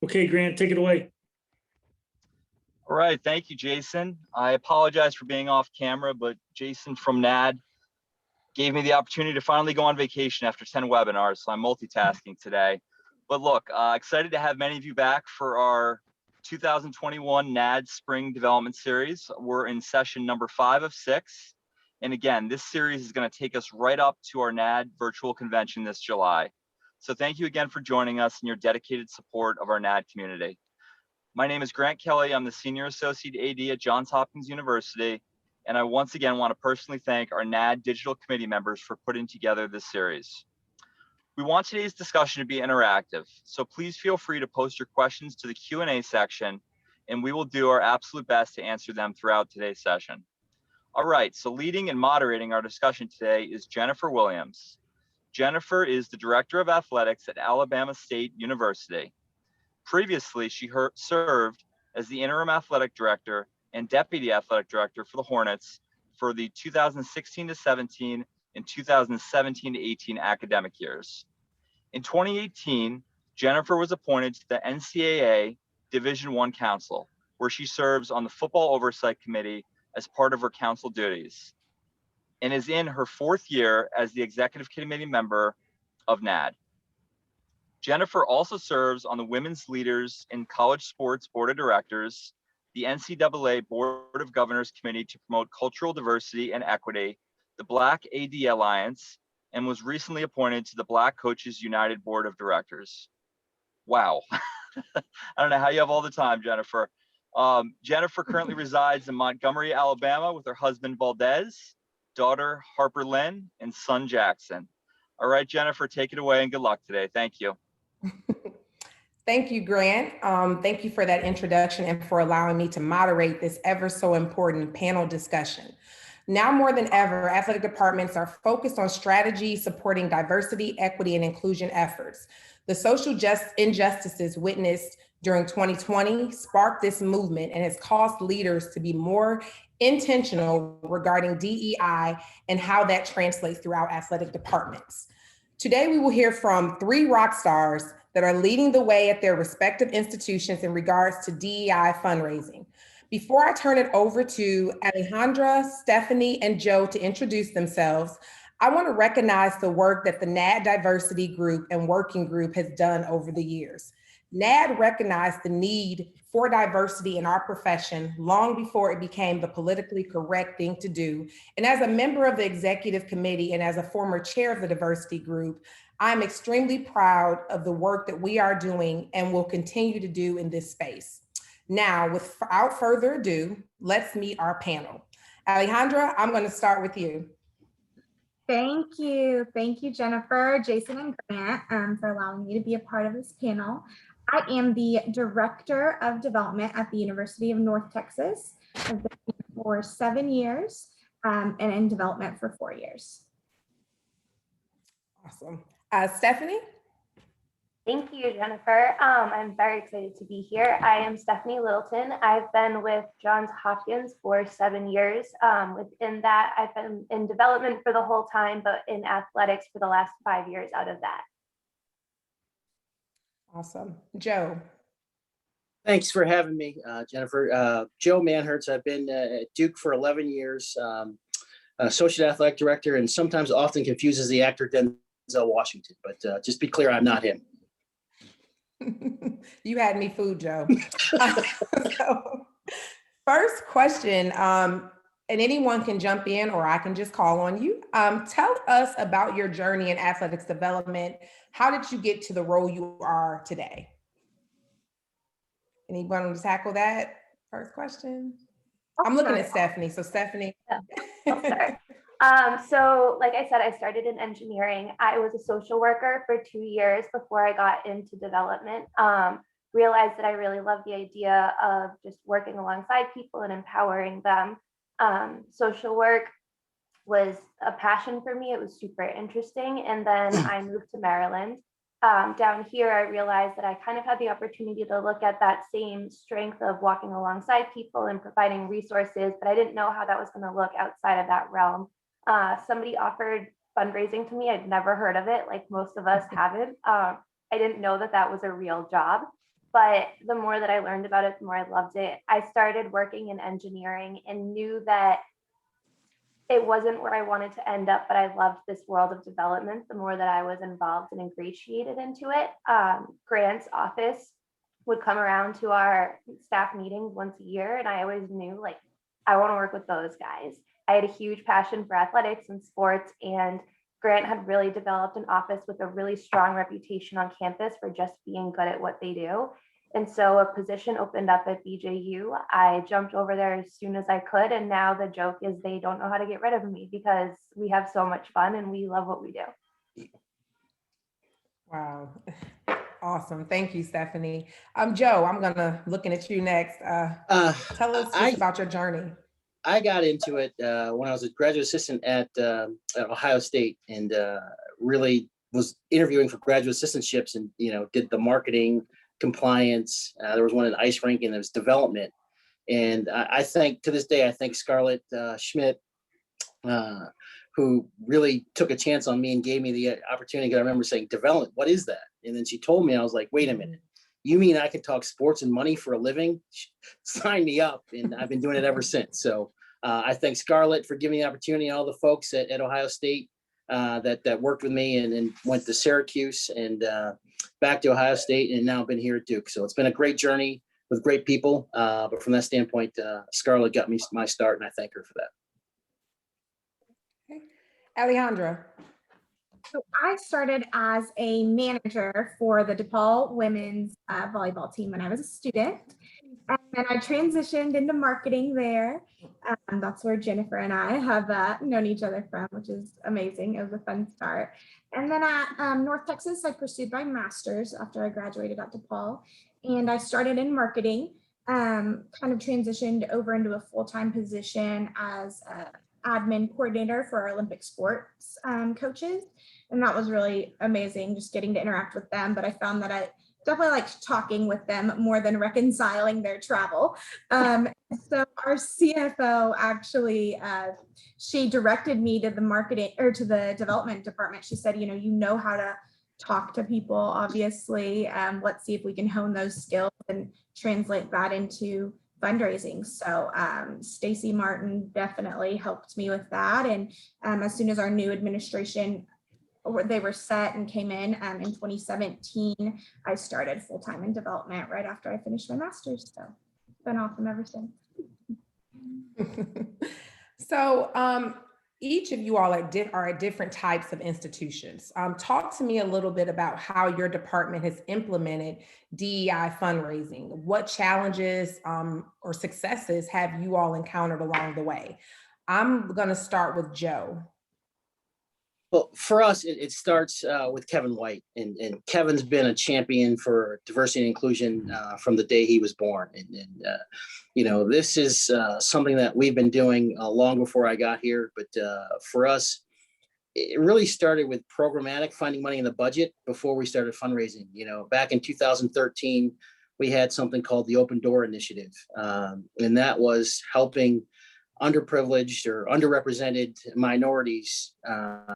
Okay, Grant, take it away. All right, thank you, Jason. I apologize for being off camera, but Jason from NAADD gave me the opportunity to finally go on vacation after 10 webinars, so I'm multitasking today. But look, excited to have many of you back for our 2021 NAADD Spring Development Series. We're in session number 5 of 6. And again, this series is going to take us right up to our NAADD virtual convention this July. So thank you again for joining us and your dedicated support of our NAADD community. My name is Grant Kelly. I'm the Senior Associate AD at Johns Hopkins University. And I once again want to personally thank our NAADD digital committee members for putting together this series. We want today's discussion to be interactive, so please feel free to post your questions to the Q&A section, and we will do our absolute best to answer them throughout today's session. All right, so leading and moderating our discussion today is Jennifer Williams. Jennifer is the Director of Athletics at Alabama State University. Previously, she served as the Interim Athletic Director and Deputy Athletic Director for the Hornets for the 2016-17 and 2017-18 academic years. In 2018, Jennifer was appointed to the NCAA Division I Council, where she serves on the Football Oversight Committee as part of her council duties, and is in her 4th year as the Executive Committee member of NAADD. Jennifer also serves on the Women's Leaders in College Sports Board of Directors, the NCAA Board of Governors Committee to promote cultural diversity and equity, the Black AD Alliance, and was recently appointed to the Black Coaches United Board of Directors. Wow. I don't know how you have all the time, Jennifer. Jennifer currently resides in Montgomery, Alabama with her husband, Valdez, daughter, Harper Lynne, and son, Jackson. All right, Jennifer, take it away and good luck today. Thank you. Thank you, Grant. Thank you for that introduction and for allowing me to moderate this ever so important panel discussion. Now more than ever, athletic departments are focused on strategy supporting diversity, equity, and inclusion efforts. The social injustices witnessed during 2020 sparked this movement and has caused leaders to be more intentional regarding DEI and how that translates throughout athletic departments. Today, we will hear from 3 rock stars that are leading the way at their respective institutions in regards to DEI fundraising. Before I turn it over to Alejandra, Stephanie, and Joe to introduce themselves, I want to recognize the work that the NAADD Diversity Group and Working Group has done over the years. NAADD recognized the need for diversity in our profession long before it became the politically correct thing to do. And as a member of the executive committee and as a former chair of the diversity group, I'm extremely proud of the work that we are doing and will continue to do in this space. Now, without further ado, let's meet our panel. Alejandra, I'm going to start with you. Thank you. Thank you, Jennifer, Jason, and Grant for allowing me to be a part of this panel. I am the Director of Development at the University of North Texas. I've been here for 7 years and in development for 4 years. Awesome. Stephanie? Thank you, Jennifer. I'm very excited to be here. I am Stephanie Littleton. I've been with Johns Hopkins for 7 years. Within that, I've been in development for the whole time, but in athletics for the last 5 years out of that. Awesome. Joe? Thanks for having me, Jennifer. Joe Manhertz. I've been at Duke for 11 years, Associate Athletic Director, and sometimes often confuses the actor Denzel Washington, but just be clear, I'm not him. You had me fooled, Joe. So, first question, and anyone can jump in or I can just call on you. Tell us about your journey in athletics development. How did you get to the role you are today? Anyone want to tackle that first question? I'm looking at Stephanie, so Stephanie. Yeah, I'll start. So like I said, I started in engineering. I was a social worker for 2 years before I got into development. Realized that I really loved the idea of just working alongside people and empowering them. Social work was a passion for me. It was super interesting. And then I moved to Maryland. Down here, I realized that I kind of had the opportunity to look at that same strength of walking alongside people and providing resources, but I didn't know how that was going to look outside of that realm. Somebody offered fundraising to me. I'd never heard of it, like most of us haven't. I didn't know that that was a real job. But the more that I learned about it, the more I loved it. I started working in engineering and knew that it wasn't where I wanted to end up, but I loved this world of development the more that I was involved and ingratiated into it. Grant's office would come around to our staff meetings once a year, and I always knew, like, I want to work with those guys. I had a huge passion for athletics and sports, and Grant had really developed an office with a really strong reputation on campus for just being good at what they do. And so a position opened up at BJU. I jumped over there as soon as I could. And now the joke is they don't know how to get rid of me because we have so much fun and we love what we do. Wow. Awesome. Thank you, Stephanie. Joe, I'm gonna looking at you next. Tell us just about your journey. I got into it when I was a graduate assistant at Ohio State, and really was interviewing for graduate assistantships, and did the marketing, compliance. There was one in ice rink, and there was development. And I think to this day, I think Scarlett Schmidt, who really took a chance on me and gave me the opportunity. I remember saying, "Development, what is that?" And then she told me, I was like, "Wait a minute. You mean I can talk sports and money for a living? Sign me up." And I've been doing it ever since. So I thank Scarlett for giving me the opportunity, and all the folks at Ohio State that worked with me, and went to Syracuse and back to Ohio State, and now been here at Duke. So it's been a great journey with great people. But from that standpoint, Scarlett got me my start, and I thank her for that. Okay. Alejandra. So I started as a manager for the DePaul women's volleyball team when I was a student. And then I transitioned into marketing there. That's where Jennifer and I have known each other from, which is amazing. It was a fun start. And then at North Texas, I pursued my master's after I graduated at DePaul. And I started in marketing, kind of transitioned over into a full-time position as admin coordinator for our Olympic sports coaches. And that was really amazing, just getting to interact with them. But I found that I definitely liked talking with them more than reconciling their travel. So our CFO actually, she directed me to the marketing or to the development department. She said, you know how to talk to people, obviously. Let's see if we can hone those skills and translate that into fundraising. So Stacy Martin definitely helped me with that. And as soon as our new administration, they were set and came in 2017, I started full-time in development right after I finished my master's. So it's been awesome ever since. So each of you all are at different types of institutions. Talk to me a little bit about how your department has implemented DEI fundraising. What challenges or successes have you all encountered along the way? I'm going to start with Joe. Well, for us, it starts with Kevin White, and Kevin's been a champion for diversity and inclusion from the day he was born. And this is something that we've been doing long before I got here. But for us, it really started with programmatic, finding money in the budget before we started fundraising. Back in 2013, we had something called the Open Door Initiative, and that was helping underprivileged or underrepresented minorities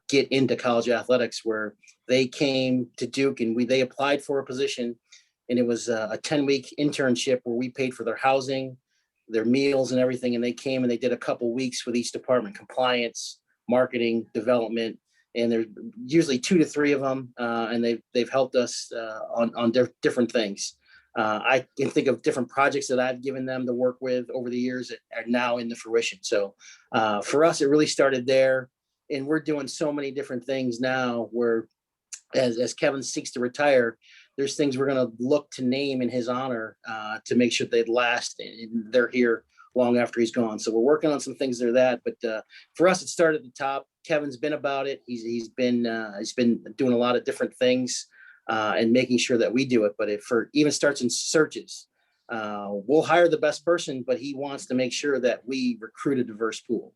get into college athletics, where they came to Duke and they applied for a position, and it was a 10-week internship where we paid for their housing, their meals and everything. And they came and they did a couple weeks with each department: compliance, marketing, development. And there's usually 2 to 3 of them. And they've helped us on different things. I can think of different projects that I've given them to work with over the years that are now into fruition. So for us, it really started there. And we're doing so many different things now where, as Kevin seeks to retire, there's things we're going to look to name in his honor to make sure they'd last and they're here long after he's gone. So we're working on some things that. But for us, it started at the top. Kevin's been about it. He's been doing a lot of different things. And making sure that we do it. But even starts in searches, we'll hire the best person, but he wants to make sure that we recruit a diverse pool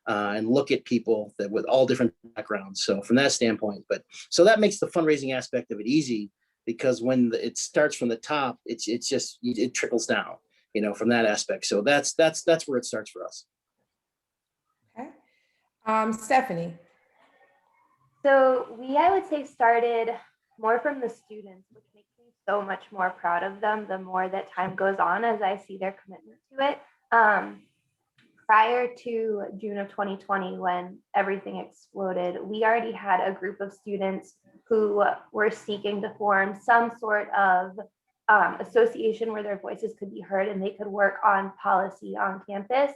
and look at people that with all different backgrounds. So from that standpoint, so that makes the fundraising aspect of it easy, because when it starts from the top, it trickles down, from that aspect. So that's where it starts for us. Okay. Stephanie. So I would say, started more from the students, which makes me so much more proud of them the more that time goes on as I see their commitment to it. Prior to June of 2020, when everything exploded, we already had a group of students who were seeking to form some sort of association where their voices could be heard and they could work on policy on campus.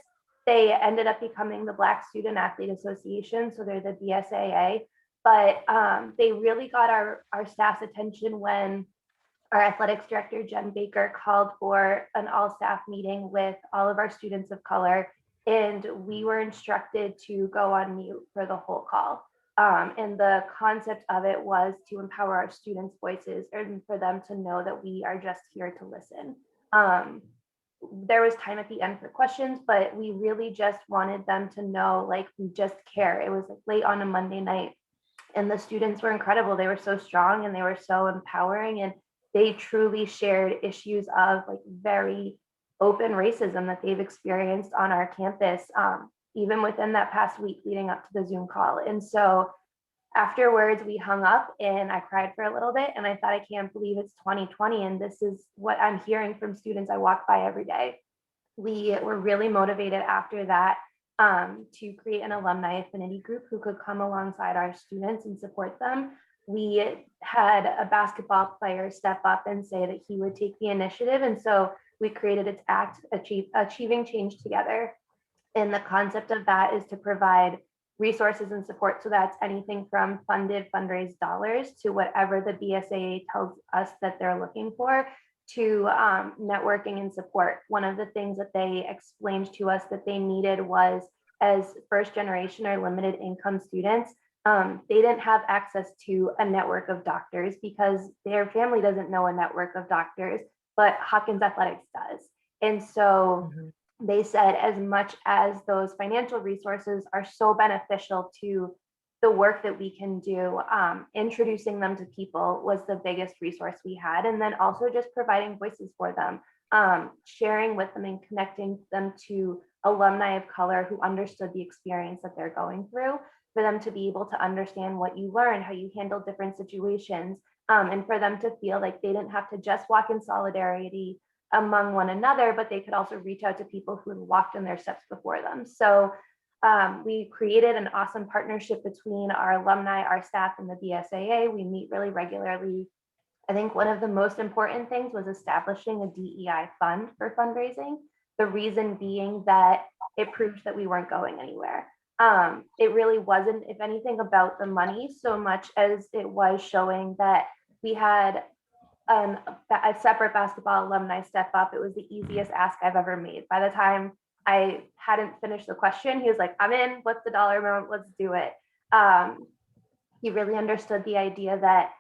They ended up becoming the Black Student Athlete Association, so they're the BSAA. But they really got our staff's attention when our athletics director, Jen Baker, called for an all-staff meeting with all of our students of color, and we were instructed to go on mute for the whole call. And the concept of it was to empower our students' voices and for them to know that we are just here to listen. There was time at the end for questions, but we really just wanted them to know, like, we just care. It was like late on a Monday night, and the students were incredible. They were so strong and they were so empowering, and they truly shared issues of like very open racism that they've experienced on our campus, even within that past week leading up to the Zoom call. And so afterwards we hung up and I cried for a little bit, and I thought, I can't believe it's 2020 and this is what I'm hearing from students I walk by every day. We were really motivated after that to create an alumni affinity group who could come alongside our students and support them. We had a basketball player step up and say that he would take the initiative. And so we created its ACT, Achieving Change Together. And the concept of that is to provide resources and support. So that's anything from funded fundraised dollars to whatever the BSAA tells us that they're looking for, to networking and support. One of the things that they explained to us that they needed was, as first generation or limited income students, they didn't have access to a network of doctors because their family doesn't know a network of doctors, but Hopkins Athletics does. And so they said, as much as those financial resources are so beneficial to the work that we can do, introducing them to people was the biggest resource we had. And then also just providing voices for them, sharing with them and connecting them to alumni of color who understood the experience that they're going through, for them to be able to understand what you learn, how you handle different situations, and for them to feel like they didn't have to just walk in solidarity among one another, but they could also reach out to people who had walked in their steps before them. So we created an awesome partnership between our alumni, our staff, and the BSAA. We meet really regularly. I think one of the most important things was establishing a DEI fund for fundraising. The reason being that it proved that we weren't going anywhere. It really wasn't, if anything, about the money so much as it was showing that we had a separate basketball alumni step up. It was the easiest ask I've ever made. By the time I hadn't finished the question, he was like, I'm in, what's the dollar amount? Let's do it. He really understood the idea that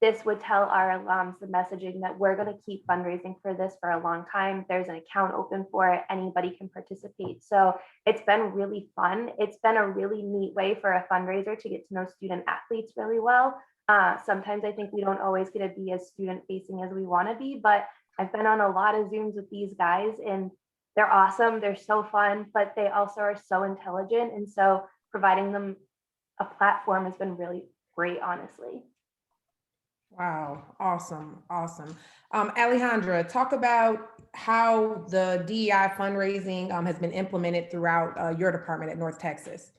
this would tell our alums the messaging that we're going to keep fundraising for this for a long time. There's an account open for it. Anybody can participate. So it's been really fun. It's been a really neat way for a fundraiser to get to know student athletes really well. Sometimes I think we don't always get to be as student facing as we want to be, but I've been on a lot of Zooms with these guys and they're awesome. They're so fun, but they also are so intelligent. And so providing them a platform has been really great, honestly. Wow, awesome, awesome. Alejandra, talk about how the DEI fundraising has been implemented throughout your department at North Texas.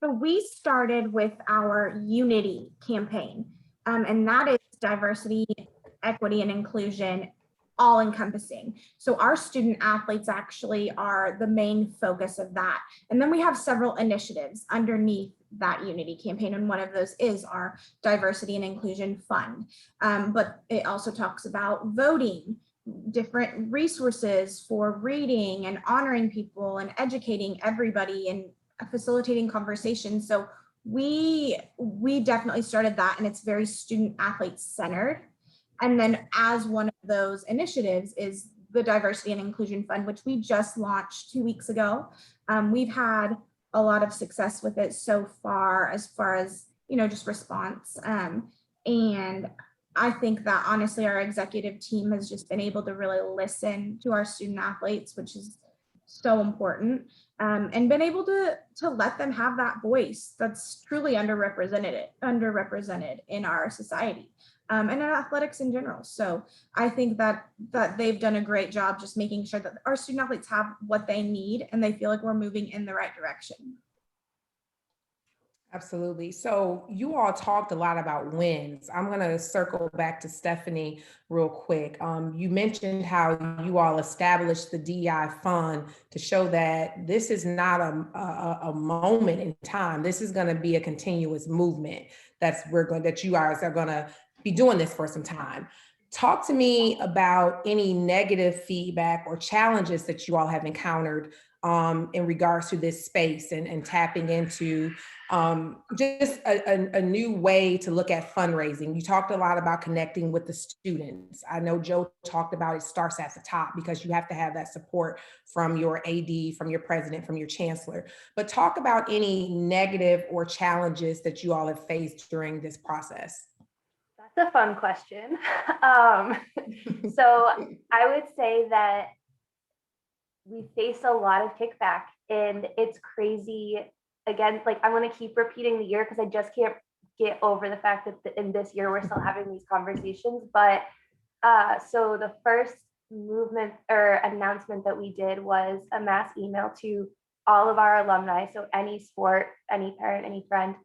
So we started with our Unity campaign, and that is diversity, equity, and inclusion, all encompassing. So our student athletes actually are the main focus of that. And then we have several initiatives underneath that Unity campaign. And one of those is our Diversity and Inclusion Fund. But it also talks about voting, different resources for reading and honoring people and educating everybody and facilitating conversations. So we definitely started that, and it's very student athlete centered. And then as one of those initiatives is the Diversity and Inclusion Fund, which we just launched 2 weeks ago. We've had a lot of success with it so far as just response. And I think that honestly, our executive team has just been able to really listen to our student athletes, which is so important, and been able to let them have that voice that's truly underrepresented in our society. and in athletics in general. So I think that they've done a great job just making sure that our student athletes have what they need and they feel like we're moving in the right direction. Absolutely. So you all talked a lot about wins. I'm going to circle back to Stephanie real quick. You mentioned how you all established the DEI Fund to show that this is not a moment in time. This is going to be a continuous movement that you guys are going to be doing this for some time. Talk to me about any negative feedback or challenges that you all have encountered in regards to this space and tapping into just a new way to look at fundraising. You talked a lot about connecting with the students. I know Joe talked about it starts at the top because you have to have that support from your AD, from your president, from your chancellor. But talk about any negative or challenges that you all have faced during this process. That's a fun question. So I would say that we face a lot of kickback, and it's crazy. Again, like I'm going to keep repeating the year because I just can't get over the fact that in this year we're still having these conversations. But so the first movement or announcement that we did was a mass email to all of our alumni. So any sport, any parent, any friend,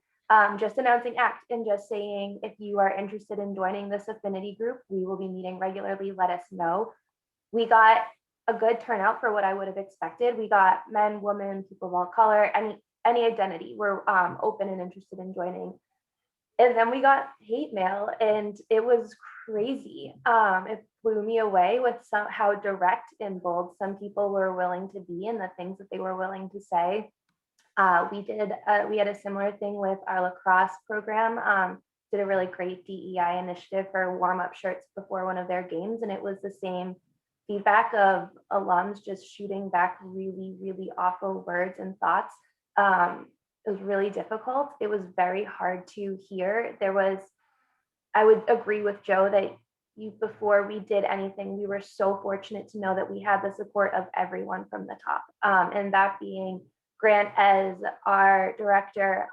just announcing ACT and just saying, if you are interested in joining this affinity group, we will be meeting regularly. Let us know. We got a good turnout for what I would have expected. We got men, women, people of all color, any identity were open and interested in joining. And then we got hate mail, and it was crazy. It blew me away with how direct and bold some people were willing to be and the things that they were willing to say. We had a similar thing with our lacrosse program. Did a really great DEI initiative for warm-up shirts before one of their games, and it was the same feedback of alums just shooting back really, really awful words and thoughts. It was really difficult. It was very hard to hear. I would agree with Joe that before we did anything, we were so fortunate to know that we had the support of everyone from the top. And that being Grant as our director,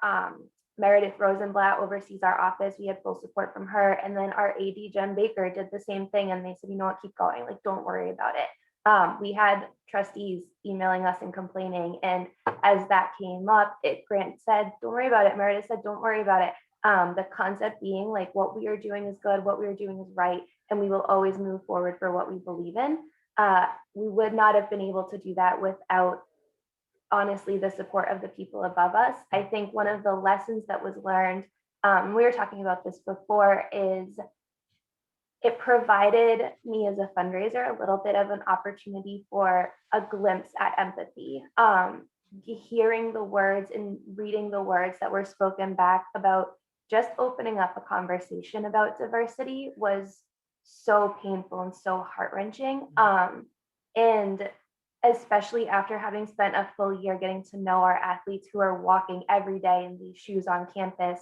Meredith Rosenblatt oversees our office. We had full support from her. And then our AD, Jen Baker, did the same thing. And they said, you know what, keep going. Like, don't worry about it. We had trustees emailing us and complaining. And as that came up, Grant said, don't worry about it. Meredith said, don't worry about it. The concept being like, what we are doing is good. What we are doing is right. And we will always move forward for what we believe in. We would not have been able to do that without, honestly, the support of the people above us. I think one of the lessons that was learned, we were talking about this before, is it provided me as a fundraiser a little bit of an opportunity for a glimpse at empathy. Hearing the words and reading the words that were spoken back about just opening up a conversation about diversity was so painful and so heart-wrenching. And especially after having spent a full year getting to know our athletes who are walking every day in these shoes on campus,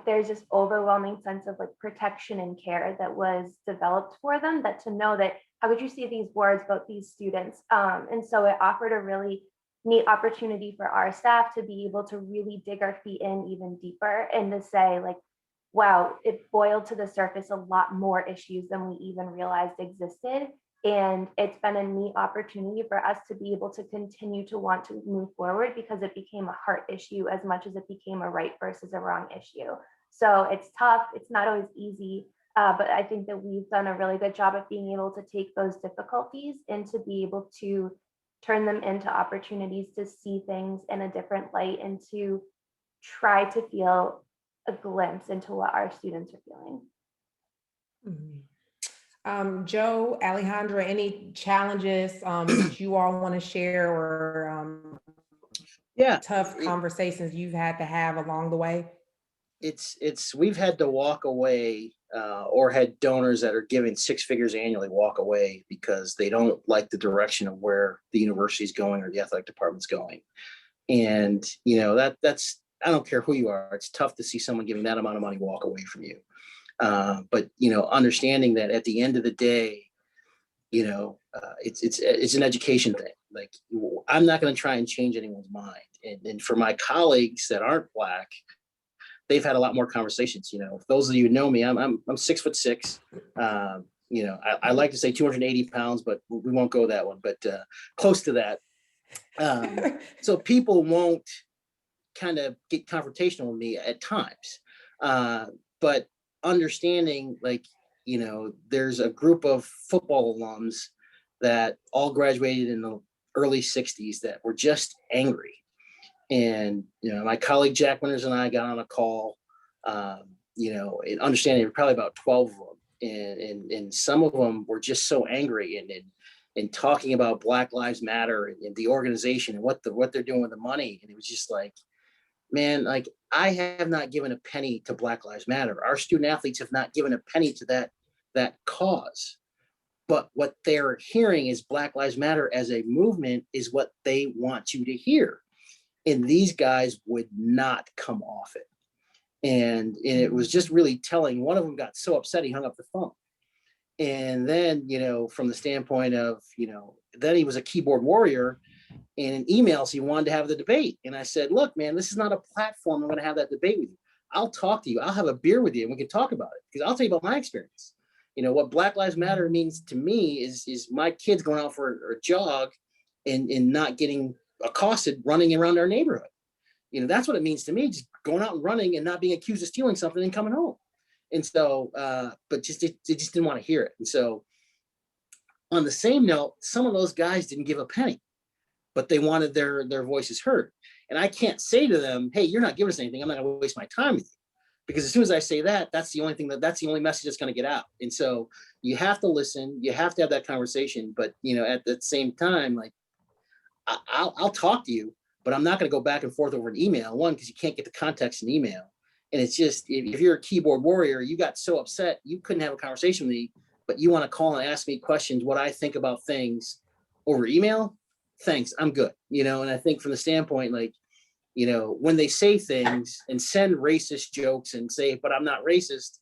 there's this overwhelming sense of like protection and care that was developed for them, that to know that how could you see these words about these students? And so it offered a really neat opportunity for our staff to be able to really dig our feet in even deeper and to say like, wow, it boiled to the surface a lot more issues than we even realized existed. And it's been a neat opportunity for us to be able to continue to want to move forward because it became a heart issue as much as it became a right versus a wrong issue. So it's tough. It's not always easy, but I think that we've done a really good job of being able to take those difficulties and to be able to turn them into opportunities to see things in a different light and to try to feel a glimpse into what our students are feeling. Mm-hmm. Joe, Alejandra, any challenges that you all want to share or tough conversations you've had to have along the way? We've had to walk away or had donors that are giving six figures annually walk away because they don't like the direction of where the university is going or the athletic department's going. And, you know, that's, I don't care who you are, it's tough to see someone giving that amount of money walk away from you. But, you know, understanding that at the end of the day, you know, it's an education thing. Like, I'm not going to try and change anyone's mind. And for my colleagues that aren't Black, they've had a lot more conversations. You know, those of you who know me, I'm 6'6". You know, I like to say 280 pounds, but we won't go that one, but close to that. So people won't kind of get confrontational with me at times. But understanding, like, you know, there's a group of football alums that all graduated in the early 60s that were just angry. And, you know, my colleague Jack Winters and I got on a call, you know, and understanding there were probably about 12 of them. And some of them were just so angry and talking about Black Lives Matter and the organization and what they're doing with the money. And it was just like, man, like, I have not given a penny to Black Lives Matter. Our student athletes have not given a penny to that cause. But what they're hearing is Black Lives Matter as a movement is what they want you to hear. And these guys would not come off it. And it was just really telling. One of them got so upset he hung up the phone. And then, you know, from the standpoint of, you know, then he was a keyboard warrior, and in emails he wanted to have the debate. And I said, look, man, this is not a platform I'm going to have that debate with you. I'll talk to you. I'll have a beer with you and we can talk about it, because I'll tell you about my experience. You know, what Black Lives Matter means to me is my kids going out for a jog and not getting accosted running around our neighborhood. You know, that's what it means to me, just going out and running and not being accused of stealing something and coming home. And so, but they just didn't want to hear it. And so on the same note, some of those guys didn't give a penny, but they wanted their voices heard. And I can't say to them, hey, you're not giving us anything. I'm not going to waste my time with you. Because as soon as I say that, that's the only message that's going to get out. And so you have to listen, you have to have that conversation. But, you know, at the same time, like, I'll talk to you, but I'm not going to go back and forth over an email. One, because you can't get the context in email. And it's just, if you're a keyboard warrior, you got so upset, you couldn't have a conversation with me, but you want to call and ask me questions, what I think about things over email. Thanks, I'm good. You know, and I think from the standpoint, like, you know, when they say things and send racist jokes and say, but I'm not racist,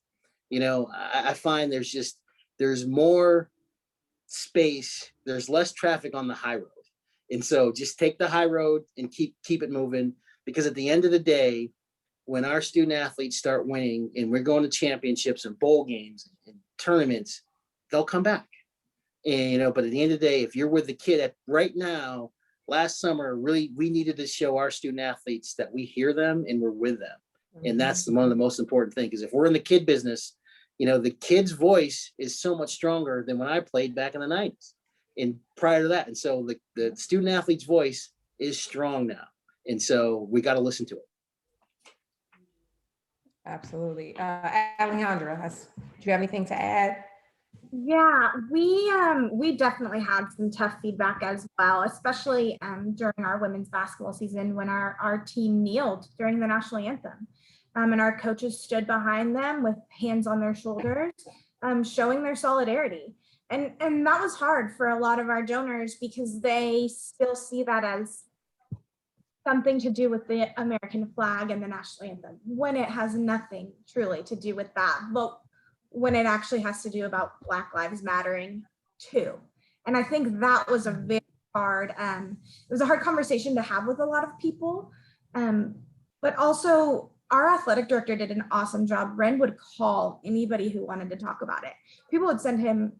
you know, I find there's more space, there's less traffic on the high road. And so just take the high road and keep it moving, because at the end of the day, when our student athletes start winning and we're going to championships and bowl games and tournaments, they'll come back. And, you know, but at the end of the day, if you're with the kid right now, last summer, really, we needed to show our student athletes that we hear them and we're with them. And that's one of the most important things, because if we're in the kid business, you know, the kid's voice is so much stronger than when I played back in the 90s and prior to that. And so the student athlete's voice is strong now. And so we got to listen to it. Absolutely. Alejandra, do you have anything to add? Yeah, we definitely had some tough feedback as well, especially during our women's basketball season when our team kneeled during the national anthem. And our coaches stood behind them with hands on their shoulders, showing their solidarity. And that was hard for a lot of our donors, because they still see that as something to do with the American flag and the national anthem, when it has nothing truly to do with that. But when it actually has to do about Black Lives Mattering too. And I think that was a very hard, it was a hard conversation to have with a lot of people. But also our athletic director did an awesome job. Ren would call anybody who wanted to talk about it. People would send him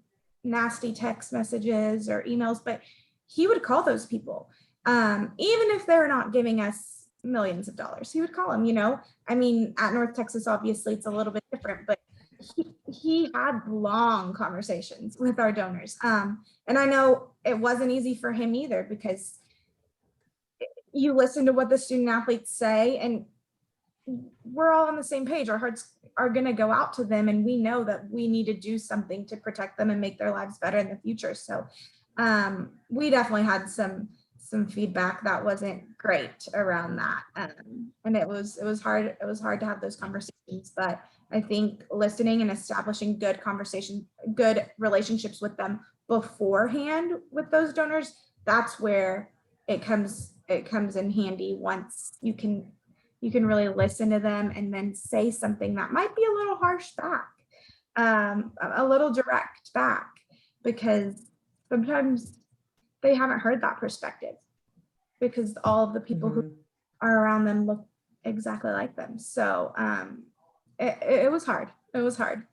nasty text messages or emails, but he would call those people. Even if they're not giving us millions of dollars, he would call them, you know. I mean, at North Texas, obviously it's a little bit different, but he had long conversations with our donors. And I know it wasn't easy for him either, because you listen to what the student athletes say and we're all on the same page. Our hearts are going to go out to them, and we know that we need to do something to protect them and make their lives better in the future. So we definitely had some feedback that wasn't great around that. And it was hard. It was hard to have those conversations, but I think listening and establishing good relationships with them beforehand with those donors, that's where it comes in handy. Once you can really listen to them and then say something that might be a little harsh back, a little direct back, because sometimes they haven't heard that perspective, because all of the people who are around them look exactly like them. So it was hard. It was hard.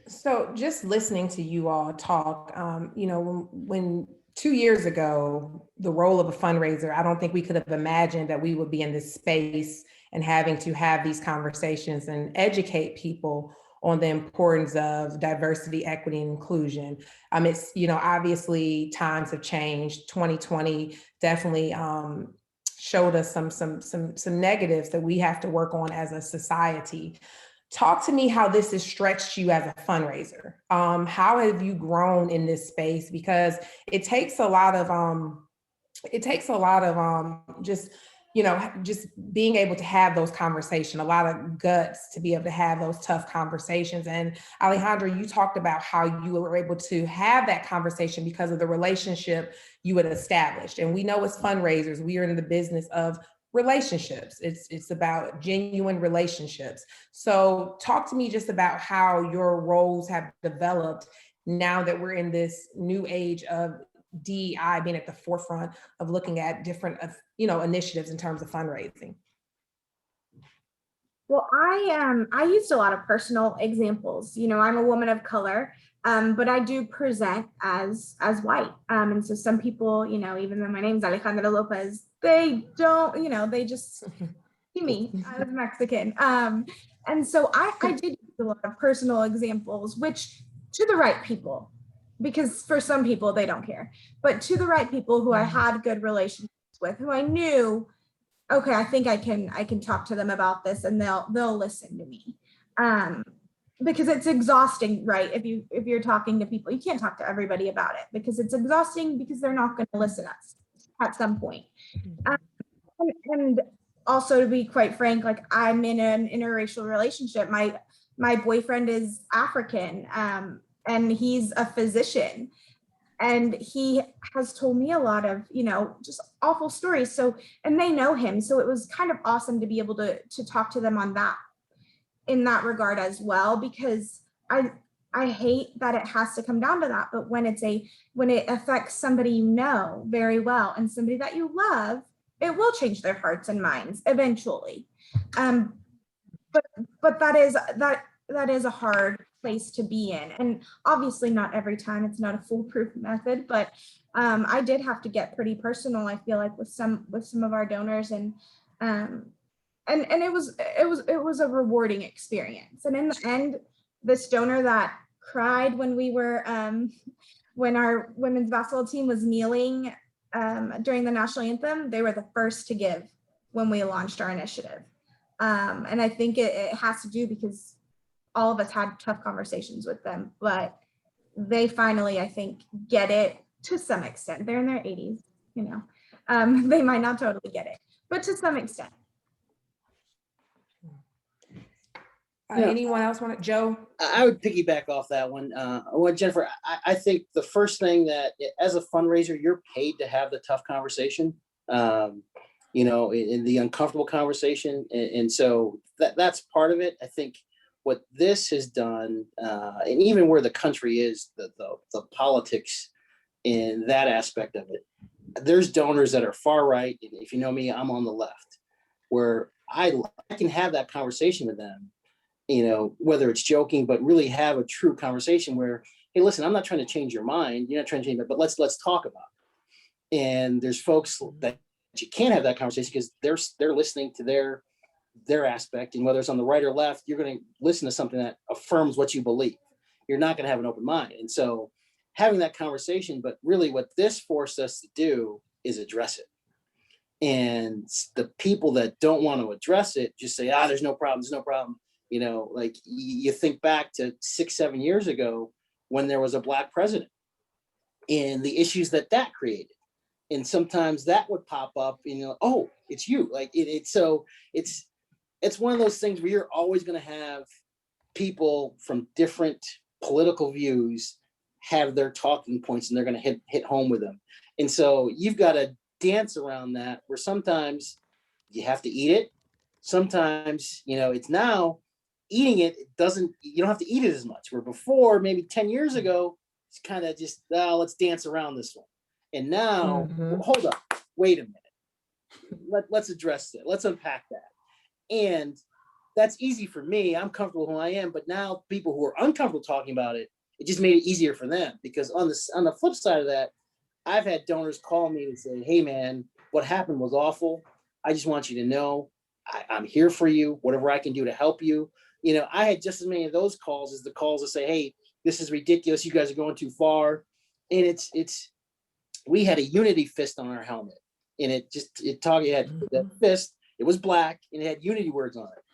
So just listening to you all talk, when 2 years ago, the role of a fundraiser, I don't think we could have imagined that we would be in this space and having to have these conversations and educate people on the importance of diversity, equity, and inclusion. It's, obviously times have changed. 2020 definitely showed us some negatives that we have to work on as a society. Talk to me how this has stretched you as a fundraiser. How have you grown in this space? Because it takes a lot of just being able to have those conversations, a lot of guts to be able to have those tough conversations. And Alejandra, you talked about how you were able to have that conversation because of the relationship you had established. And we know as fundraisers, we are in the business of relationships. It's about genuine relationships. So talk to me just about how your roles have developed now that we're in this new age of DEI being at the forefront of looking at different, initiatives in terms of fundraising. Well, I used a lot of personal examples. I'm a woman of color, but I do present as white. And so some people, even though my name's Alejandra Lopez, they don't, they just see me as Mexican. And so I did use a lot of personal examples, which to the right people, because for some people they don't care, but to the right people who I had good relationships with, who I knew, okay, I think I can talk to them about this and they'll listen to me. Because it's exhausting, right? If you're talking to people, you can't talk to everybody about it because it's exhausting because they're not going to listen to us at some point. And also, to be quite frank, like I'm in an interracial relationship. My boyfriend is African, and he's a physician. And he has told me a lot of, just awful stories. So, and they know him. So it was kind of awesome to be able to talk to them on that, in that regard as well, because I hate that it has to come down to that. But when it affects somebody you know very well and somebody that you love, it will change their hearts and minds eventually. But that is a hard place to be in. And obviously not every time, it's not a foolproof method, but I did have to get pretty personal, I feel like, with some of our donors, and it was a rewarding experience. And in the end, this donor that cried when we were when our women's basketball team was kneeling during the national anthem, they were the first to give when we launched our initiative. And I think it has to do because all of us had tough conversations with them, but they finally, I think, get it to some extent. They're in their 80s, they might not totally get it, but to some extent. Anyone else want to, Joe? I would piggyback off that one. Jennifer, I think the first thing that as a fundraiser, you're paid to have the tough conversation, in the uncomfortable conversation. And so that's part of it. I think what this has done, and even where the country is, the politics in that aspect of it, there's donors that are far right. And if you know me, I'm on the left, where I can have that conversation with them, whether it's joking, but really have a true conversation where, hey, listen, I'm not trying to change your mind. You're not trying to change it, but let's talk about it. And there's folks that you can't have that conversation because they're listening to their aspect, and whether it's on the right or left, you're going to listen to something that affirms what you believe. You're not going to have an open mind. And so having that conversation, but really what this forced us to do is address it. And the people that don't want to address it just say, there's no problem. There's no problem. Like you think back to 6-7 years ago when there was a Black president and the issues that created. And sometimes that would pop up and oh, it's you. Like so it's one of those things where you're always going to have people from different political views have their talking points, and they're going to hit home with them. And so you've got to dance around that, where sometimes you have to eat it. Sometimes, it's now eating it, you don't have to eat it as much, where before, maybe 10 years ago, it's kind of just, let's dance around this one. And now, hold up, wait a minute. let's address it. Let's unpack that. And that's easy for me. I'm comfortable who I am, but now people who are uncomfortable talking about it, it just made it easier for them. Because on the flip side of that, I've had donors call me and say, hey man, what happened was awful. I just want you to know I'm here for you, whatever I can do to help you. You know, I had just as many of those calls as the calls that say, hey, this is ridiculous. You guys are going too far. And we had a unity fist on our helmet, and it had that fist. It was black and it had unity words on it.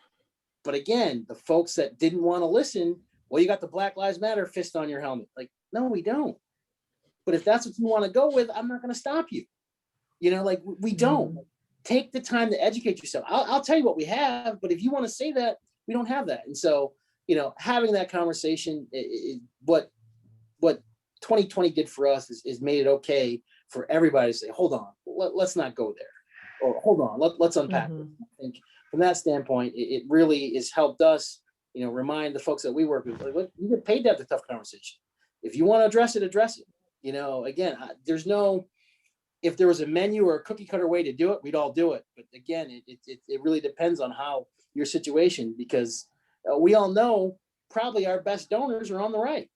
But again, the folks that didn't want to listen, well, you got the Black Lives Matter fist on your helmet. Like, no, we don't. But if that's what you want to go with, I'm not going to stop you. You know, like we don't. Take the time to educate yourself. I'll tell you what we have, but if you want to say that, we don't have that. And so, you know, having that conversation, what 2020 did for us is made it okay for everybody to say, hold on, let's not go there, or hold on, let's unpack it. I think from that standpoint, it really has helped us, you know, remind the folks that we work with, like, look, you get paid to have the tough conversation. If you want to address it, address it. You know, again, if there was a menu or a cookie cutter way to do it, we'd all do it. But again, it really depends on how your situation, because we all know probably our best donors are on the right,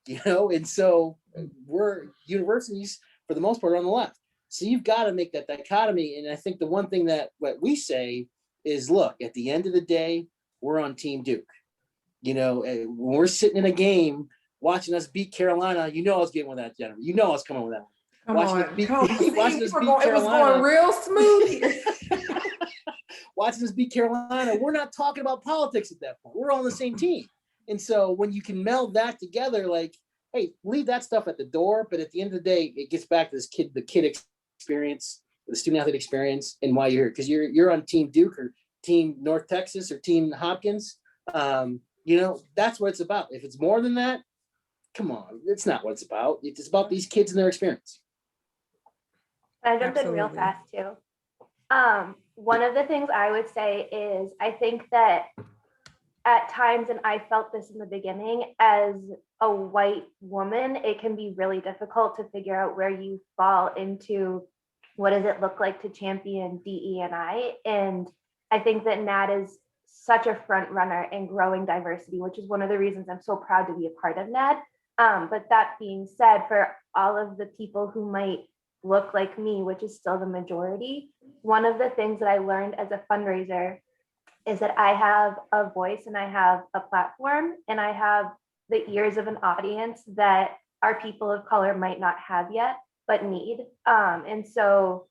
you know, and so we're universities for the most part are on the left. So you've got to make that dichotomy. And I think the one thing that what we say is, look, at the end of the day, we're on Team Duke. You know, when we're sitting in a game watching us beat Carolina, you know I was getting with that, Jennifer. You know I was coming with that. It was going real smooth here. Watching us beat Carolina, we're not talking about politics at that point. We're all on the same team. And so when you can meld that together, like, hey, leave that stuff at the door. But at the end of the day, it gets back to the kid experience, the student athlete experience, and why you're here. Because you're on Team Duke or Team North Texas or Team Hopkins. You know, that's what it's about. If it's more than that, come on, it's not what it's about. It's about these kids and their experience. I jumped in real fast too. One of the things I would say is I think that at times, and I felt this in the beginning, as a white woman, it can be really difficult to figure out where you fall into what does it look like to champion DE&I. And I think that NAADD is such a front runner in growing diversity, which is one of the reasons I'm so proud to be a part of NAADD. But that being said, for all of the people who might look like me, which is still the majority, one of the things that I learned as a fundraiser is that I have a voice and I have a platform and I have the ears of an audience that our people of color might not have yet, but need. And so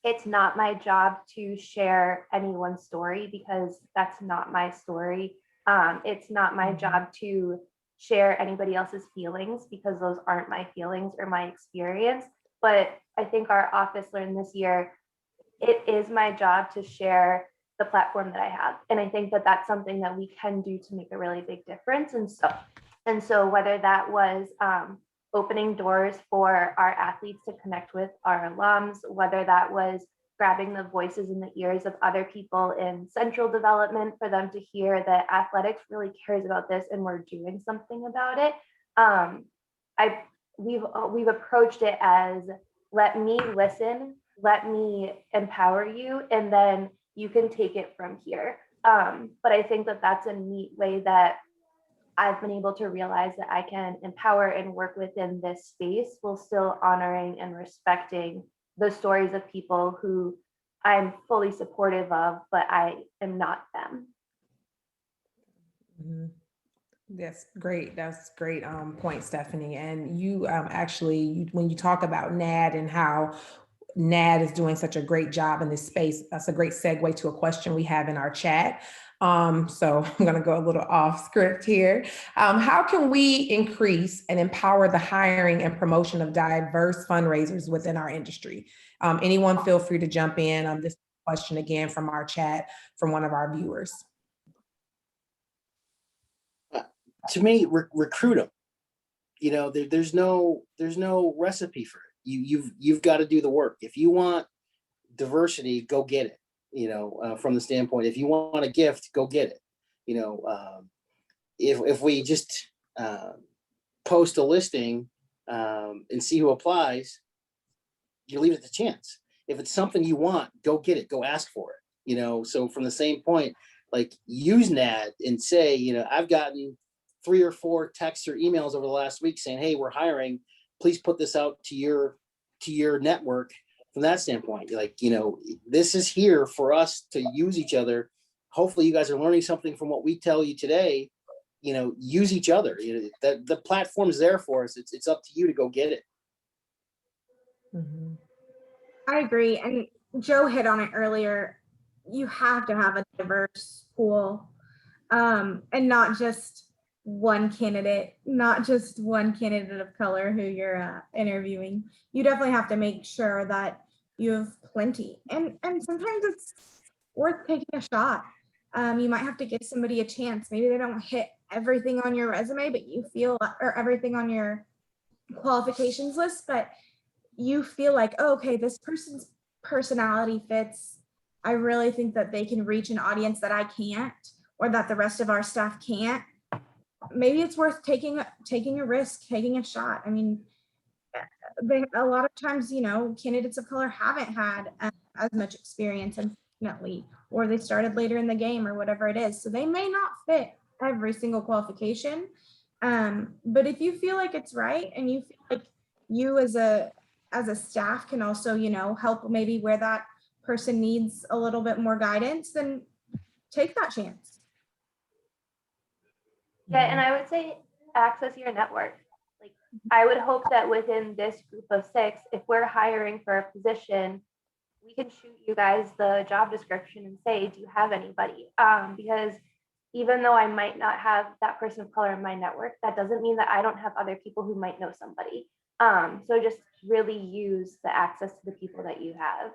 it's not my job to share anyone's story because that's not my story. It's not my job to share anybody else's feelings because those aren't my feelings or my experience. But I think our office learned this year, it is my job to share the platform that I have. And I think that that's something that we can do to make a really big difference. And so whether that was opening doors for our athletes to connect with our alums, whether that was grabbing the voices in the ears of other people in central development for them to hear that athletics really cares about this and we're doing something about it. We've approached it as, let me listen, let me empower you, and then you can take it from here. But I think that that's a neat way that I've been able to realize that I can empower and work within this space while still honoring and respecting the stories of people who I'm fully supportive of, but I am not them. That's great. That's great point, Stephanie. And you actually, when you talk about NAADD and how NAADD is doing such a great job in this space, that's a great segue to a question we have in our chat. So I'm going to go a little off script here. How can we increase and empower the hiring and promotion of diverse fundraisers within our industry? Anyone feel free to jump in on this question again from our chat from one of our viewers. To me, recruit them. You know, there's no recipe for it. You've got to do the work. If you want diversity, go get it. You know, from the standpoint, if you want a gift, go get it. You know, if we just post a listing and see who applies, you leave it to chance. if it's something you want, go get it, go ask for it, you know? So from the same point, like use NAADD and say, you know, I've gotten 3 or 4 texts or emails over the last week saying, hey, we're hiring, please put this out to your network. From that standpoint, like, you know, this is here for us to use each other. Hopefully you guys are learning something from what we tell you today. You know, use each other. You know, the platform is there for us. It's up to you to go get it. Mhm. I agree. And Joe hit on it earlier. You have to have a diverse pool, and not just one candidate, not just one candidate of color who you're interviewing. You definitely have to make sure that you have plenty. And sometimes it's worth taking a shot. You might have to give somebody a chance. Maybe they don't hit everything on your resume, but you feel, or everything on your qualifications list, but you feel like, oh, okay, this person's personality fits. I really think that they can reach an audience that I can't, or that the rest of our staff can't. Maybe it's worth taking a risk, taking a shot. I mean, a lot of times, you know, candidates of color haven't had as much experience, unfortunately, or they started later in the game or whatever it is. So they may not fit every single qualification. But if you feel like it's right, and you feel like you as a staff can also, you know, help maybe where that person needs a little bit more guidance, then take that chance. Yeah, and I would say access your network. Like, I would hope that within this group of 6, if we're hiring for a position, we can shoot you guys the job description and say, do you have anybody? Because even though I might not have that person of color in my network, that doesn't mean that I don't have other people who might know somebody. So just really use the access to the people that you have.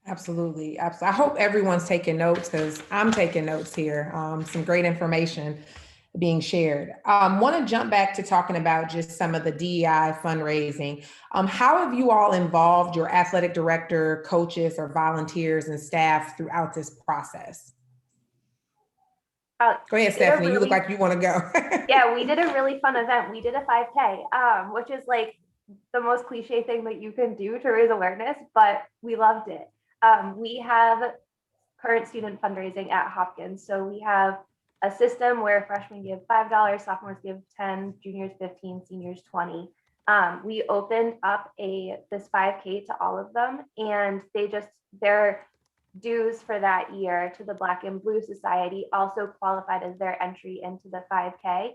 Absolutely. I hope everyone's taking notes, because I'm taking notes here. Some great information being shared. Want to jump back to talking about just some of the DEI fundraising. How have you all involved your athletic director, coaches, or volunteers and staff throughout this process? Go ahead, Stephanie. You look like you want to go. Yeah, we did a really fun event. We did a 5K, which is like the most cliche thing that you can do to raise awareness, but we loved it. We have current student fundraising at Hopkins. So we have a system where freshmen give $5, sophomores give 10, juniors 15, seniors 20. We opened up this 5K to all of them, and their dues for that year to the Black and Blue Society also qualified as their entry into the 5K.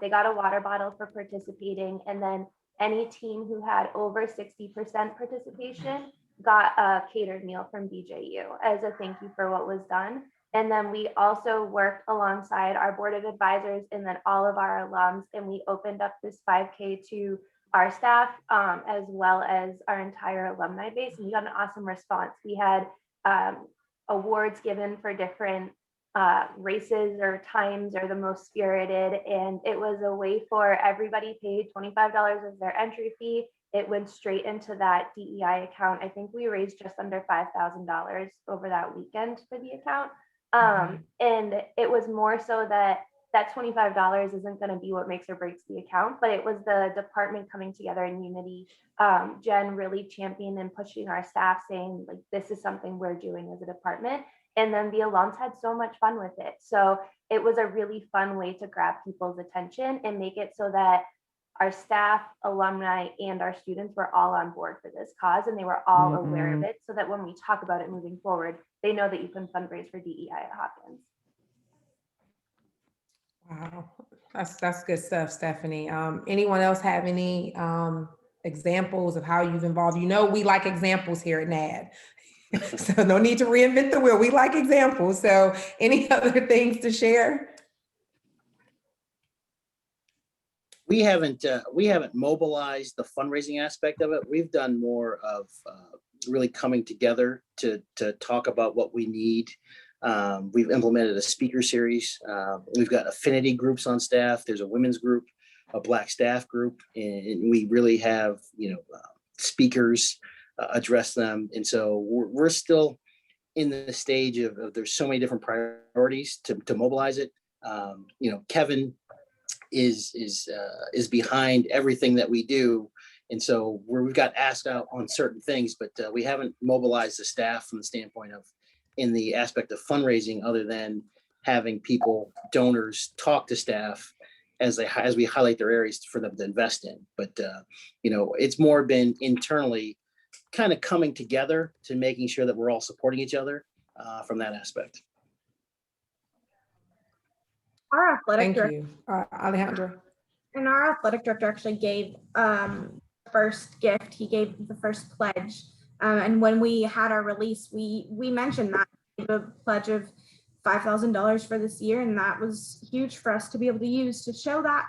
They got a water bottle for participating, and then any team who had over 60% participation got a catered meal from BJU as a thank you for what was done. And then we also worked alongside our board of advisors and then all of our alums, and we opened up this 5K to our staff as well as our entire alumni base, and we got an awesome response. We had awards given for different races or times or the most spirited, and it was a way for everybody paid $25 as their entry fee. It went straight into that DEI account. I think we raised just under $5,000 over that weekend for the account. And it was more so that $25 isn't going to be what makes or breaks the account, but it was the department coming together in unity. Jen really championed and pushing our staff, saying like, this is something we're doing as a department. And then the alums had so much fun with it. So it was a really fun way to grab people's attention and make it so that our staff, alumni, and our students were all on board for this cause, and they were all aware of it, so that when we talk about it moving forward, they know that you can fundraise for DEI at Hopkins. Wow, that's good stuff, Stephanie. Anyone else have any examples of how you've involved? You know, we like examples here at NAADD, so no need to reinvent the wheel. We like examples. So any other things to share? We haven't mobilized the fundraising aspect of it. We've done more of really coming together to talk about what we need. We've implemented a speaker series. We've got affinity groups on staff. There's a women's group, a Black staff group, and we really have, speakers address them. And so we're still in the stage of there's so many different priorities to mobilize it. Kevin is behind everything that we do, And so we've got asked out on certain things, but we haven't mobilized the staff from the standpoint of in the aspect of fundraising, other than having people, donors, talk to staff as we highlight their areas for them to invest in. But it's more been internally kind of coming together to making sure that we're all supporting each other from that aspect. Our athletic Thank director, you, Alejandra. and our athletic director actually gave first gift. He gave the first pledge, and when we had our release, we mentioned that the pledge of $5,000 for this year, and that was huge for us to be able to use to show that